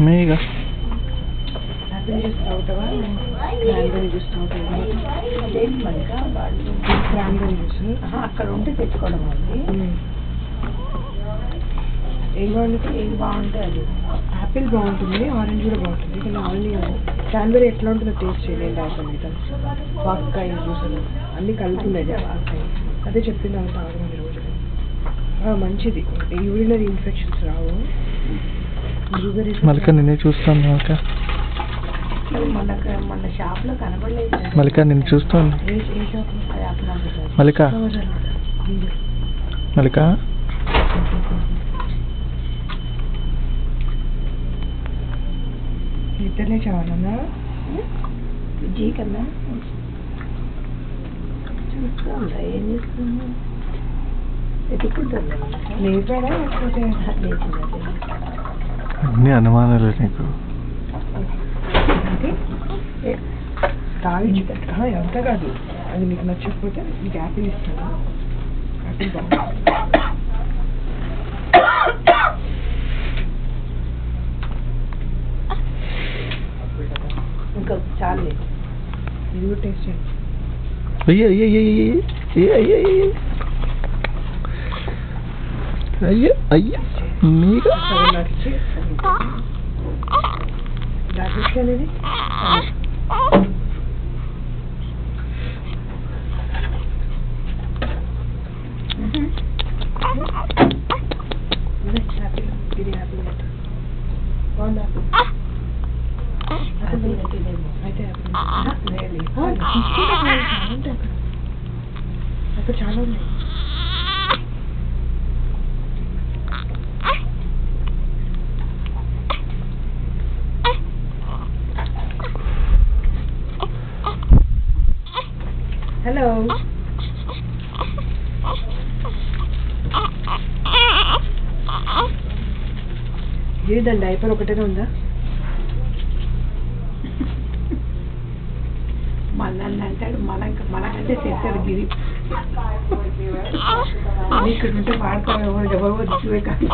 మేగా Apple juice తాగుతావా cranberry juice తాగుతావా ఏంటి మనక వాళ్ళు క్రాన్బెర్రీ జ్యూస్ అక్కడ ఉంటే తెచ్చుకోవడం అది ఏం కావాలి ఏది బాగుంటే అది యాపిల్ బాగుంటుంది ఆరెంజ్ కూడా బాగుంటుంది కానీ ఆరెంజ్ క్రాన్బెర్రీ ఎట్లా ఉంటుందో టేస్ట్ చేయలేదు రాసాను వాక్కాయ జ్యూస్ అన్నీ కలుపుతున్నాయి వాక్కాయ అదే చెప్పింది అవి తాగమని రోజు మంచిది యూరినరీ ఇన్ఫెక్షన్స్ రావు మల్లిక నిన్నే చూస్తాను మల్లిక మన షాప్లో కనబడలేదు మల్లిక నిన్ను చూస్తాను మల్లిక మల్లిక ఇద్దరినే చావాలన్నా జీ కన్నా చూస్తుందా ఏం చేస్తున్నా ఎత్తుకుంటుందా లేపాడా లేకపోతే అన్ని అనుమానాలు నీకు తాగి ఎంత కాదు అది నీకు నచ్చకపోతే నీకు యాపిల్ ఇస్తాను యాపిల్ బాగుంది ఇంకా చాలే ఇది కూడా టేస్ట్ చేయండి అయ్యో అయ్యో అయ్యో అయ్యో అయ్యో మీగా నాకు ఇచ్చి నాకు అనేది యాపిల్ ఇది యాపిల్ బాగుంది యాపిల్ అయితే అక్కడ చాలా ఉన్నాయి హలో ఏదండి డైపర్ ఒకటేనే ఉందా మళ్ళీ అంటాడు మనకంటే చేస్తాడు గిరి ఇక్కడ ఉంటే పాడతాడు ఎవరు దిక్కువే కాదు